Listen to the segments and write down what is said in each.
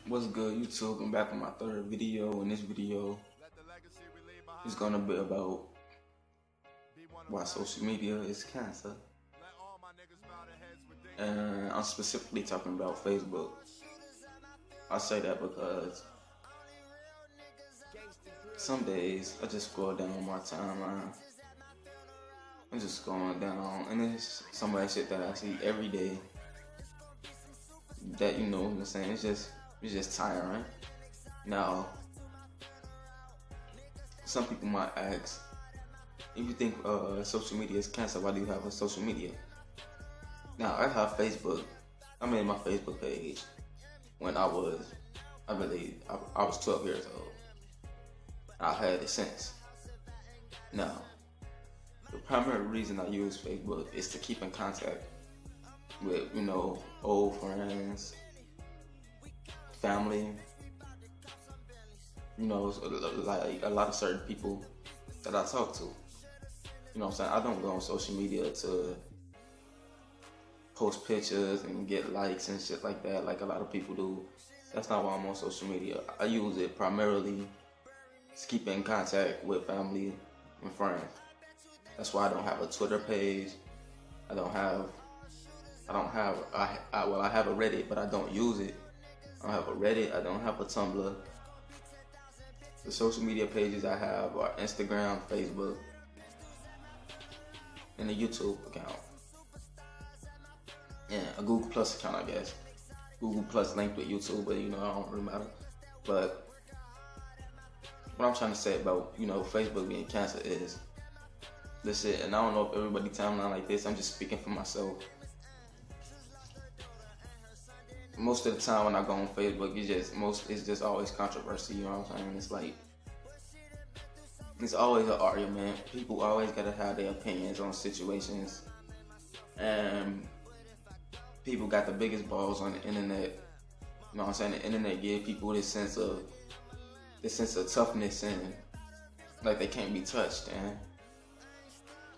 What's good, YouTube? I'm back with my third video. In this video, it's gonna be about why social media is cancer. And I'm specifically talking about Facebook. I say that because some days I just scroll down my timeline. I'm just scrolling down, and it's some of that shit that I see every day. That what I'm saying, it's just tiring. Now, some people might ask, if you think social media is cancer, why do you have a social media? Now, I have Facebook. I made my Facebook page when I was 12 years old. I've had it since. Now, the primary reason I use Facebook is to keep in contact with, old friends, family, like a lot of certain people that I talk to. You know what I'm saying? I don't go on social media to post pictures and get likes and shit like that like a lot of people do. That's not why I'm on social media. I use it primarily to keep in contact with family and friends. That's why I don't have a Twitter page. I have a Reddit, but I don't use it. I don't have a Reddit, I don't have a Tumblr. The social media pages I have are Instagram, Facebook, and a YouTube account. And a Google Plus account, I guess. Google Plus linked with YouTube, but I don't really matter. But what I'm trying to say about, Facebook being cancer is this shit, and I don't know if everybody timeline like this, I'm just speaking for myself. Most of the time when I go on Facebook, it's just always controversy, you know what I'm saying? It's like, it's always an argument. People always gotta have their opinions on situations. And people got the biggest balls on the internet. You know what I'm saying? The internet gives people this sense of toughness and like they can't be touched. And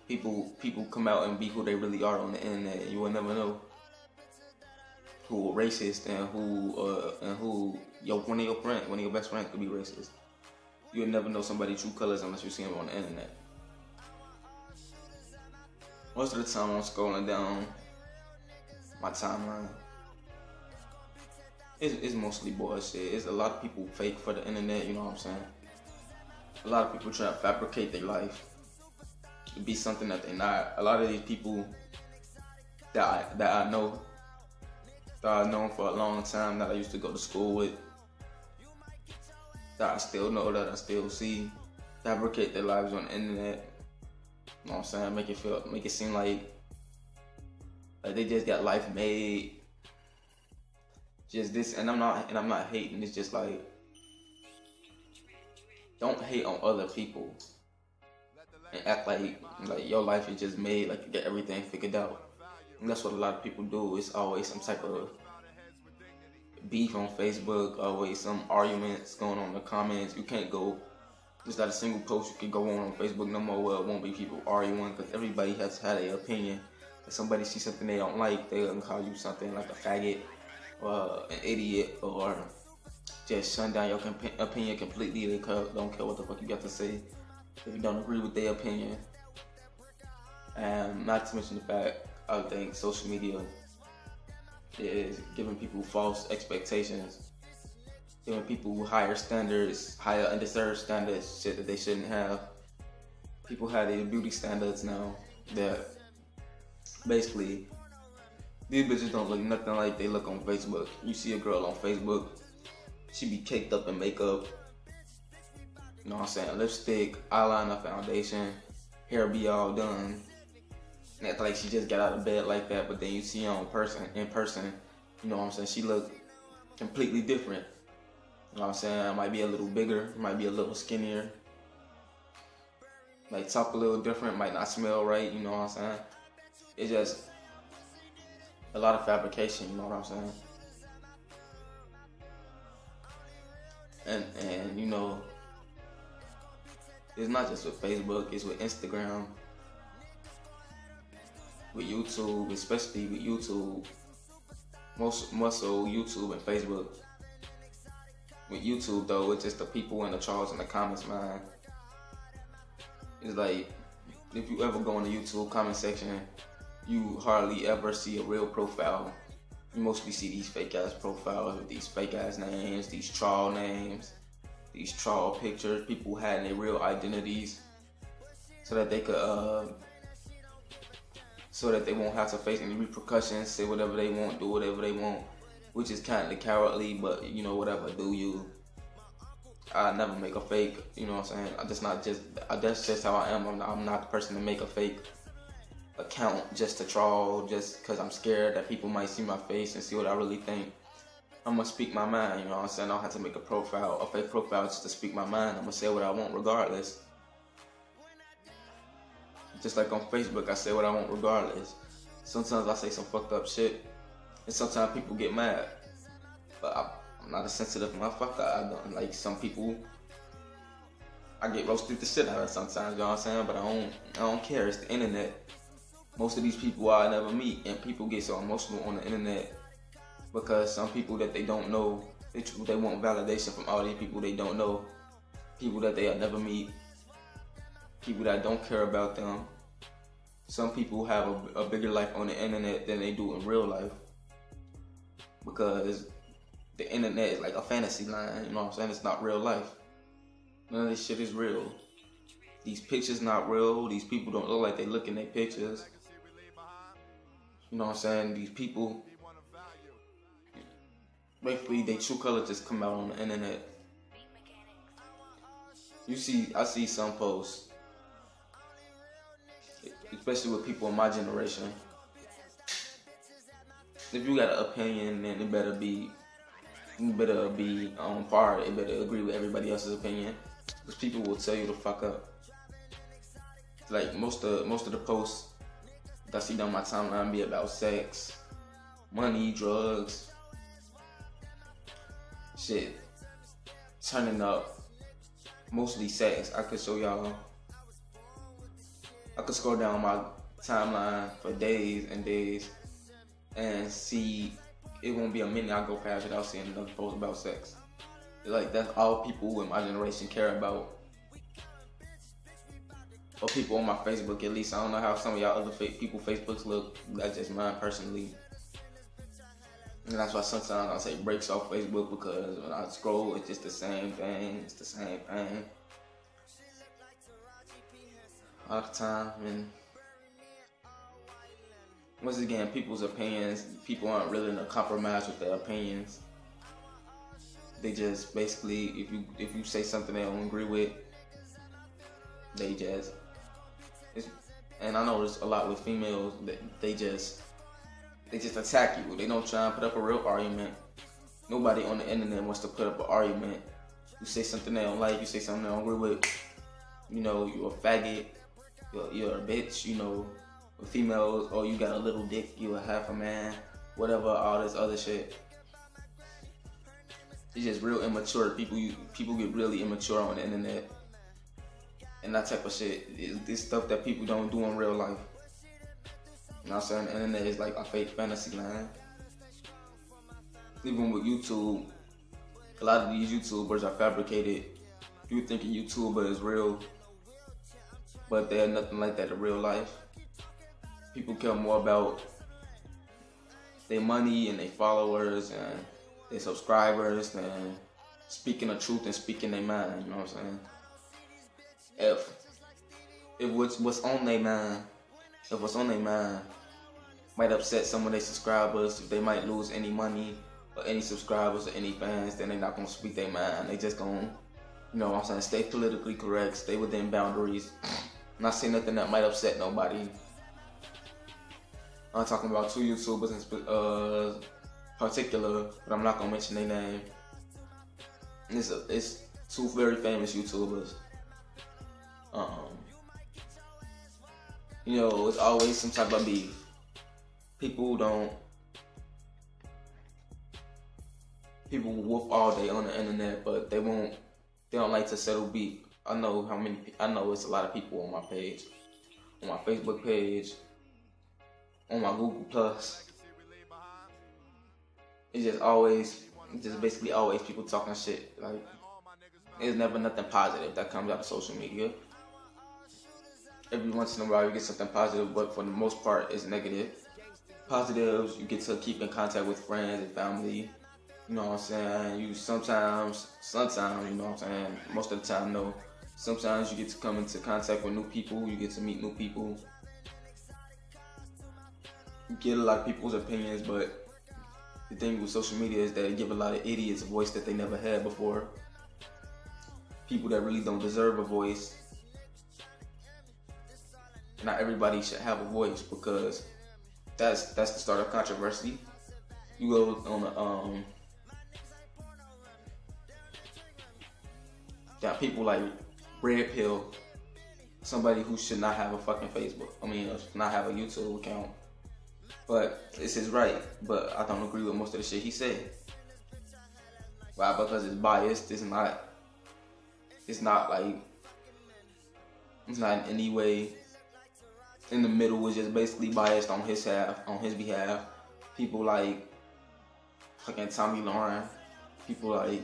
people come out and be who they really are on the internet. You will never know who are racist and who one of your best friends could be racist. You'll never know somebody's true colors unless you see them on the internet. Most of the time I'm scrolling down my timeline. It's mostly bullshit. It's a lot of people fake for the internet, you know what I'm saying? A lot of people try to fabricate their life to be something that they're not. A lot of these people that I know, that I've known for a long time, that I used to go to school with, that I still know, that I still see, fabricate their lives on the internet. You know what I'm saying? Make it seem like they just got life made. Just this, and I'm not hating. It's just like, don't hate on other people and act like your life is just made, like you get everything figured out. And that's what a lot of people do. It's always some type of beef on Facebook, always some arguments going on in the comments. You can't go, there's not a single post you can go on Facebook no more where it won't be people arguing, because everybody has had an opinion. If somebody sees something they don't like, they'll call you something like a faggot or an idiot, or just shut down your opinion completely. They don't care what the fuck you got to say if you don't agree with their opinion. And not to mention the fact, I think social media is giving people false expectations, giving people higher standards, higher undeserved standards, shit that they shouldn't have. People have these beauty standards now that basically these bitches don't look nothing like they look on Facebook. You see a girl on Facebook, she be caked up in makeup, you know what I'm saying, lipstick, eyeliner, foundation, hair be all done. And act like she just got out of bed like that, but then you see her in person, you know what I'm saying, she look completely different. You know what I'm saying? It might be a little bigger, might be a little skinnier, might talk a little different, might not smell right, you know what I'm saying? It's just a lot of fabrication, you know what I'm saying? And it's not just with Facebook, it's with Instagram, with YouTube, especially with YouTube, more so YouTube and Facebook. with YouTube though, it's just the people and the trolls in the comments, man. It's like, if you ever go in the YouTube comment section, you hardly ever see a real profile. You mostly see these fake ass profiles with these fake ass names, these troll names, these troll pictures. People had their real identities so that they could, so that they won't have to face any repercussions, say whatever they want, do whatever they want, which is kind of cowardly, but you know, whatever, do you. I never make a fake, you know what I'm saying? That's just how I am. I'm not the person to make a fake account just to troll, just because I'm scared that people might see my face and see what I really think. I'm gonna speak my mind, you know what I'm saying? I don't have to make a fake profile just to speak my mind. I'm gonna say what I want regardless. Just like on Facebook, I say what I want regardless. Sometimes I say some fucked up shit, and sometimes people get mad. But I'm not a sensitive motherfucker. I don't like some people. I get roasted the shit out of sometimes, you know what I'm saying? But I don't care. It's the internet. Most of these people I never meet, and people get so emotional on the internet because some people that they don't know, they want validation from all these people they don't know, people that they'll never meet, people that don't care about them. Some people have a bigger life on the internet than they do in real life because the internet is like a fantasy line, you know what I'm saying? It's not real life. None of this shit is real. These pictures not real. These people don't look like they look in their pictures. You know what I'm saying? These people, basically, their true color just come out on the internet. I see some posts, especially with people in my generation. If you got an opinion, then it better be on par. It better agree with everybody else's opinion, because people will tell you to fuck up. Like most of the posts that I see on my timeline be about sex, money, drugs, shit, turning up. Mostly sex. I could show y'all. I could scroll down my timeline for days and days and see. It won't be a minute I go past without seeing another post about sex. Like, that's all people in my generation care about. Or people on my Facebook, at least. I don't know how some of y'all other people Facebooks look. That's just mine personally. And that's why sometimes I say breaks off Facebook, because when I scroll, it's just the same thing. It's the same thing all the time. And once again, people's opinions, people aren't willing to compromise with their opinions. They just basically, if you say something they don't agree with, they just. And I know there's a lot with females that they just attack you. They don't try and put up a real argument. Nobody on the internet wants to put up an argument. You say something they don't like, you say something they don't agree with, you know, you're a faggot, you're a bitch, you know, with females, or you got a little dick, you a half a man, whatever, all this other shit. It's just real immature. People get really immature on the internet. And that type of shit is stuff that people don't do in real life. You know what I'm saying? The internet is like a fake fantasy land. Even with YouTube, a lot of these YouTubers are fabricated. You think a YouTuber is real, but they're nothing like that in real life. People care more about their money and their followers and their subscribers than speaking the truth and speaking their mind. You know what I'm saying? If what's on their mind, if what's on their mind might upset some of their subscribers, if they might lose any money or any subscribers or any fans, then they're not gonna speak their mind. They just gonna, you know what I'm saying, stay politically correct, stay within boundaries, not say nothing that might upset nobody. I'm talking about two YouTubers in particular, but I'm not gonna mention their name. It's two very famous YouTubers. You know, it's always some type of beef. People whoop all day on the internet, but they don't like to settle beef. I know it's a lot of people on my page, on my Facebook page, on my Google Plus. It's just always It's just basically always people talking shit. Like, there's never nothing positive that comes out of social media. Every once in a while you get something positive, but for the most part it's negative. Positives, you get to keep in contact with friends and family. You know what I'm saying? You sometimes, you know what I'm saying? Most of the time, no. Sometimes you get to come into contact with new people. You get to meet new people. You get a lot of people's opinions, but the thing with social media is that it give a lot of idiots a voice that they never had before. People that really don't deserve a voice. Not everybody should have a voice, because that's the start of controversy. You go on got people like Red Pill, somebody who should not have a fucking Facebook. Not have a YouTube account. But it's his right. But I don't agree with most of the shit he said. Why? Because it's biased. It's not in any way in the middle. It's just basically biased on his behalf. People like fucking Tommy Lauren, people like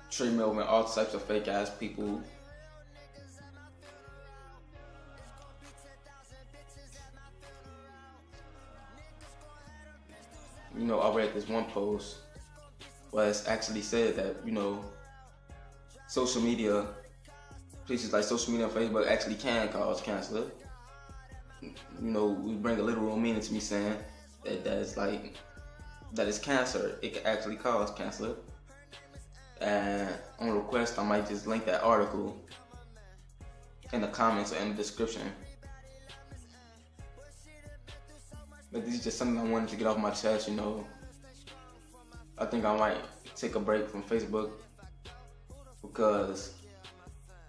Trey Melvin, all types of fake ass people. You know, I read this one post where it's actually said that, you know, social media, places like social media and Facebook actually can cause cancer. You know, we bring a literal meaning to me saying that it's cancer. It can actually cause cancer. And on request, I might just link that article in the comments or in the description. But this is just something I wanted to get off my chest, you know. I think I might take a break from Facebook because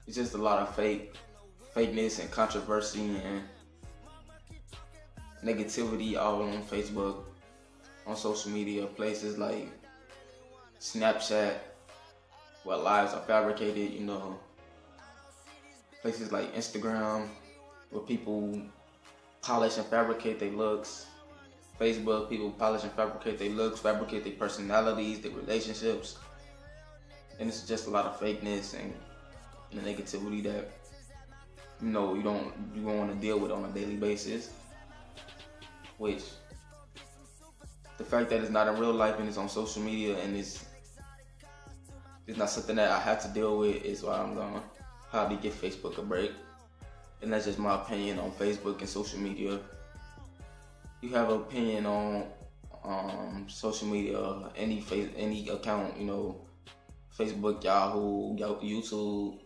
it's just a lot of fakeness and controversy and negativity all on Facebook, on social media, places like Snapchat, where lives are fabricated, you know, places like Instagram, where people polish and fabricate their looks, Facebook, people polish and fabricate their looks, fabricate their personalities, their relationships, and it's just a lot of fakeness and the negativity that, you know, you don't want to deal with on a daily basis. Which, the fact that it's not in real life and it's on social media and it's not something that I have to deal with is why I'm gonna probably give Facebook a break. And that's just my opinion on Facebook and social media. You have an opinion on social media, any account, you know, Facebook, Yahoo, YouTube,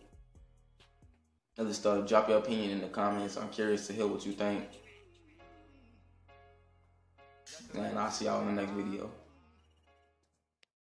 other stuff. Drop your opinion in the comments. I'm curious to hear what you think. And I'll see y'all in the next video.